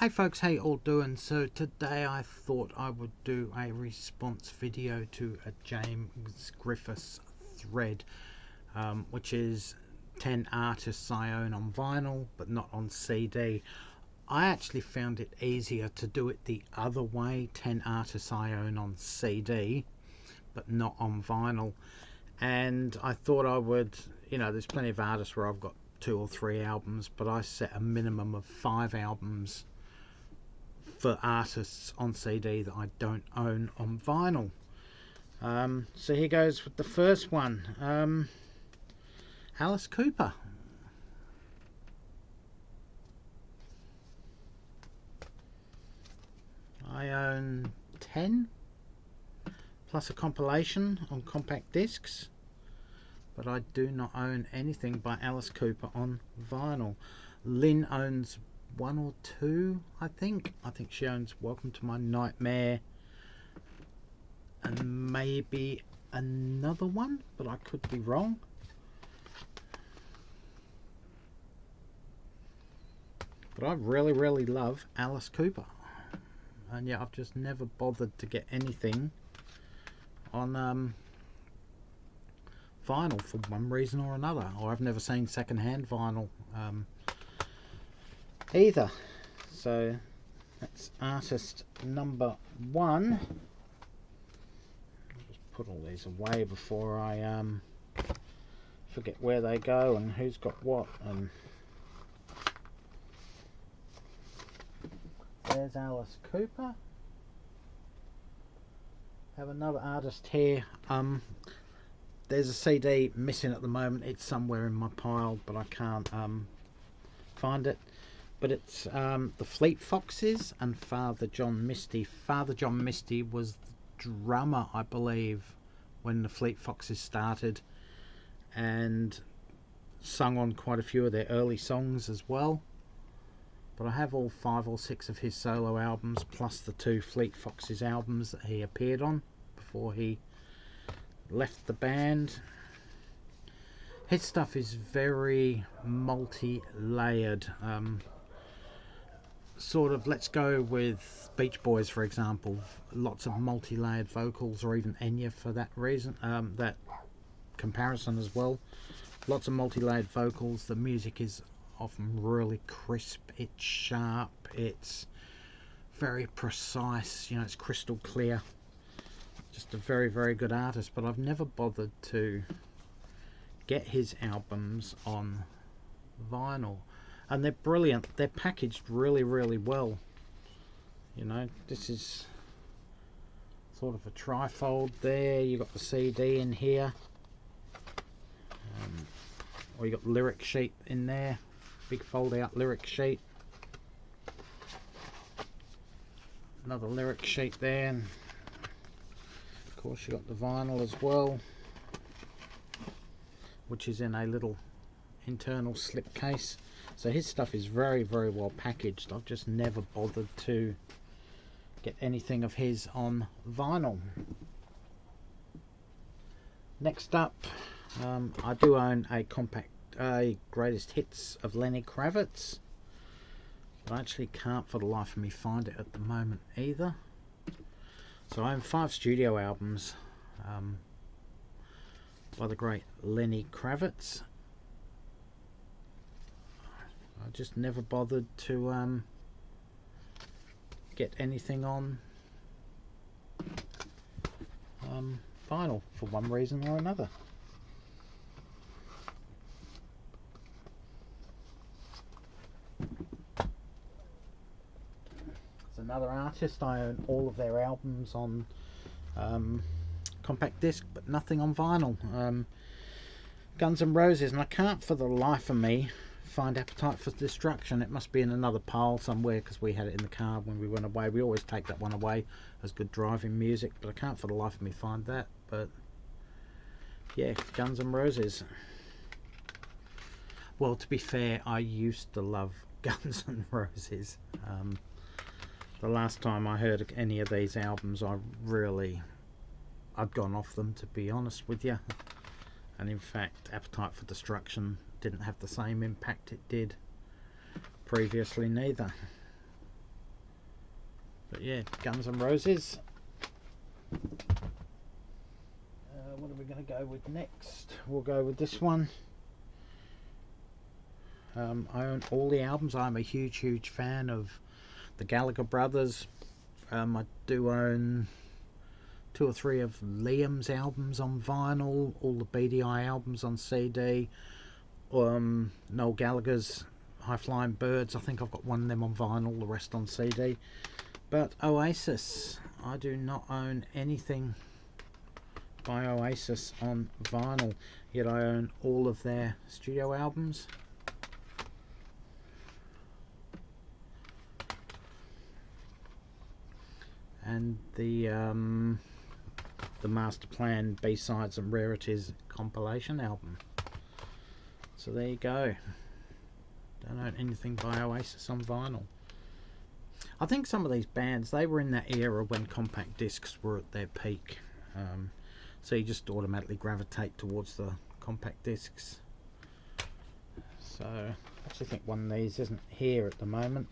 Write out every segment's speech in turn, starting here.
Hey folks, how you all doing? So today I thought I would do a response video to a James Griffiths thread, which is 10 artists I own on vinyl but not on CD. I actually found it easier to do it the other way, 10 artists I own on CD but not on vinyl. And I thought I would, there's plenty of artists where I've got 2 or 3 albums, but I set a minimum of 5 albums for artists on CD that I don't own on vinyl. So here goes with the first one. Alice Cooper. I own 10 plus a compilation on compact discs, but I do not own anything by Alice Cooper on vinyl. Lynn owns 1 or 2, I think she owns Welcome to My Nightmare and maybe another one, but I could be wrong. But I really love Alice Cooper, and yeah, I've just never bothered to get anything on vinyl for one reason or another, or I've never seen second-hand vinyl either. So that's artist number 1. I'll just put all these away before I forget where they go and who's got what. And there's Alice Cooper. Have another artist here. There's a CD missing at the moment. It's somewhere in my pile, but I can't find it. But it's the Fleet Foxes and Father John Misty. Father John Misty was the drummer, I believe, when the Fleet Foxes started, and sung on quite a few of their early songs as well. But I have all 5 or 6 of his solo albums, plus the 2 Fleet Foxes albums that he appeared on before he left the band. His stuff is very multi-layered. Sort of, let's go with Beach Boys for example, lots of multi-layered vocals, or even Enya for that reason, that comparison as well. Lots of multi-layered vocals. The music is often really crisp, it's sharp, it's very precise, it's crystal clear. Just a very good artist, but I've never bothered to get his albums on vinyl. And they're brilliant. They're packaged really well. This is sort of a trifold there. You got the CD in here, or you got the lyric sheet in there. Big fold out lyric sheet. Another lyric sheet there, and of course you got the vinyl as well, which is in a little internal slip case. So his stuff is very well packaged. I've just never bothered to get anything of his on vinyl. Next up, I do own a greatest hits of Lenny Kravitz, but I actually can't for the life of me find it at the moment either. So I own 5 studio albums by the great Lenny Kravitz. I just never bothered to get anything on vinyl for one reason or another. There's another artist. I own all of their albums on compact disc, but nothing on vinyl. Guns N' Roses, and I can't for the life of me find Appetite for Destruction. It must be in another pile somewhere, because we had it in the car when we went away. We always take that one away as good driving music, but I can't for the life of me find that. But yeah, Guns N' Roses. Well, to be fair, I used to love Guns N' Roses. The last time I heard any of these albums, I'd gone off them, to be honest with you. And in fact, Appetite for Destruction didn't have the same impact it did previously neither. But yeah, Guns N' Roses. What are we going to go with next? We'll go with this one. I own all the albums. I'm a huge fan of the Gallagher brothers. I do own 2 or 3 of Liam's albums on vinyl, all the BDI albums on CD, Noel Gallagher's High Flying Birds, I think I've got one of them on vinyl, the rest on CD. But Oasis, I do not own anything by Oasis on vinyl, yet I own all of their studio albums. And the Master Plan B-Sides and Rarities compilation album. So there you go. Don't own anything by Oasis on vinyl. I think some of these bands, they were in that era when compact discs were at their peak. So you just automatically gravitate towards the compact discs. So I actually think one of these isn't here at the moment.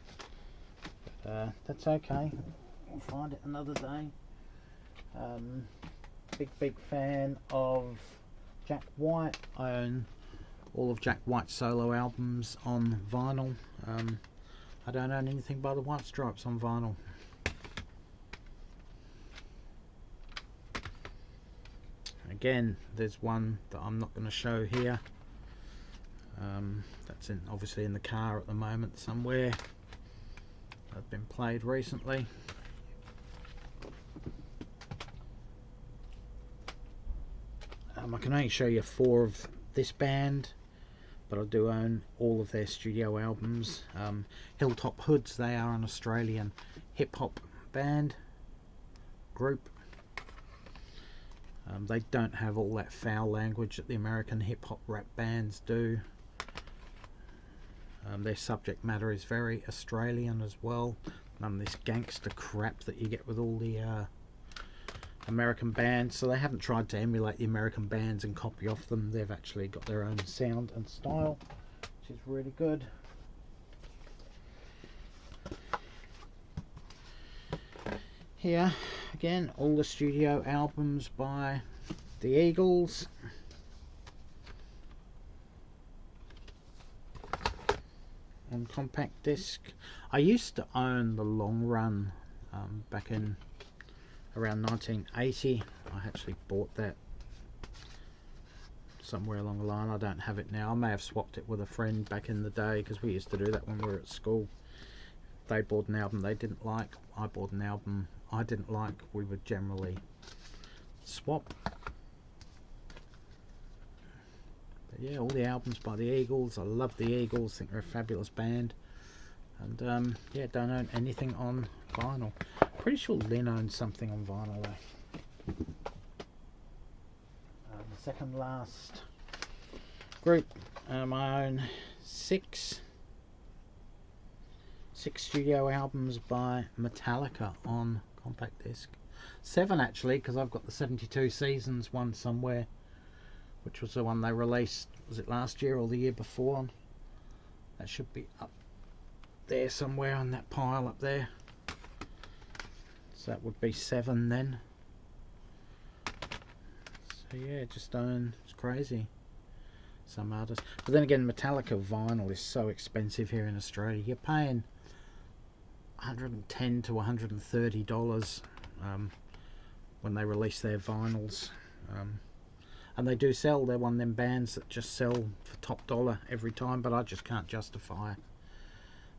But that's okay. We'll find it another day. Big fan of Jack White. I own all of Jack White's solo albums on vinyl. I don't own anything by the White Stripes on vinyl. Again, there's one that I'm not going to show here. That's obviously in the car at the moment somewhere. That's been played recently. I can only show you 4 of this band, but I do own all of their studio albums. Hilltop Hoods, they are an Australian hip-hop band group. They don't have all that foul language that the American hip-hop rap bands do. Their subject matter is very Australian as well. None of this gangster crap that you get with all the American bands. So they haven't tried to emulate the American bands and copy off them. They've actually got their own sound and style, which is really good. Here again, all the studio albums by the Eagles. On compact disc. I used to own the Long Run back in around 1980. I actually bought that somewhere along the line. I don't have it now. I may have swapped it with a friend back in the day, because we used to do that when we were at school. They bought an album they didn't like, I bought an album I didn't like, we would generally swap. But yeah, all the albums by the Eagles. I love the Eagles, think they're a fabulous band. And yeah, don't own anything on vinyl. Pretty sure Lynn owns something on vinyl though. The second last group, I own 6 studio albums by Metallica on compact disc. 7 actually, because I've got the 72 Seasons one somewhere, which was the one they released, was it last year or the year before? That should be up there somewhere on that pile up there. So that would be 7 then. So yeah, just own, it's crazy, some artists. But then again, Metallica vinyl is so expensive here in Australia. You're paying $110 to $130 when they release their vinyls. And they do sell, they're one of them bands that just sell for top dollar every time, but I just can't justify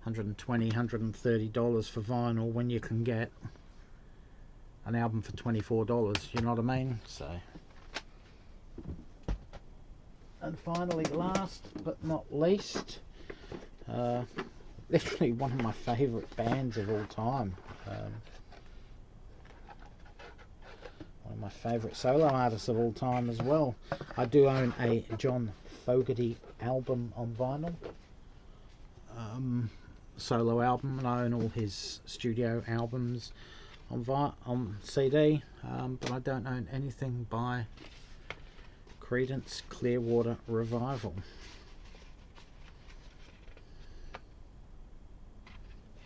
$120, $130 for vinyl when you can get an album for $24, you know what I mean? So, and finally, last but not least, literally one of my favourite bands of all time, one of my favourite solo artists of all time as well. I do own a John Fogerty album on vinyl, solo album, and I own all his studio albums on CD, but I don't own anything by Creedence Clearwater Revival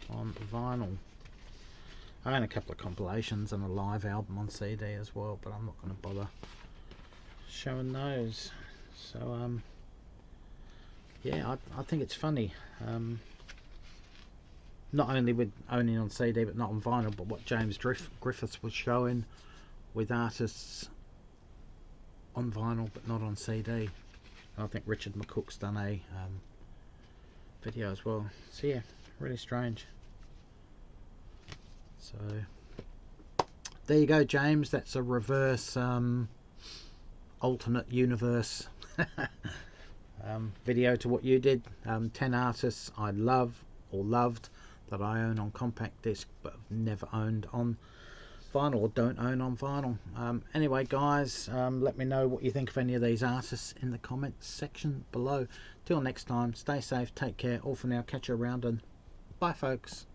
on vinyl. I own a couple of compilations and a live album on CD as well, but I'm not going to bother showing those. So yeah, I think it's funny, not only with owning on CD but not on vinyl, but what James Griffiths was showing with artists on vinyl but not on CD. And I think Richard McCook's done a video as well. So yeah, really strange. So there you go, James. That's a reverse alternate universe video to what you did. 10 artists I love or loved that I own on compact disc but have never owned on vinyl or don't own on vinyl. Anyway guys, let me know what you think of any of these artists in the comments section below. Till next time, stay safe, take care, all for now, catch you around, and bye folks.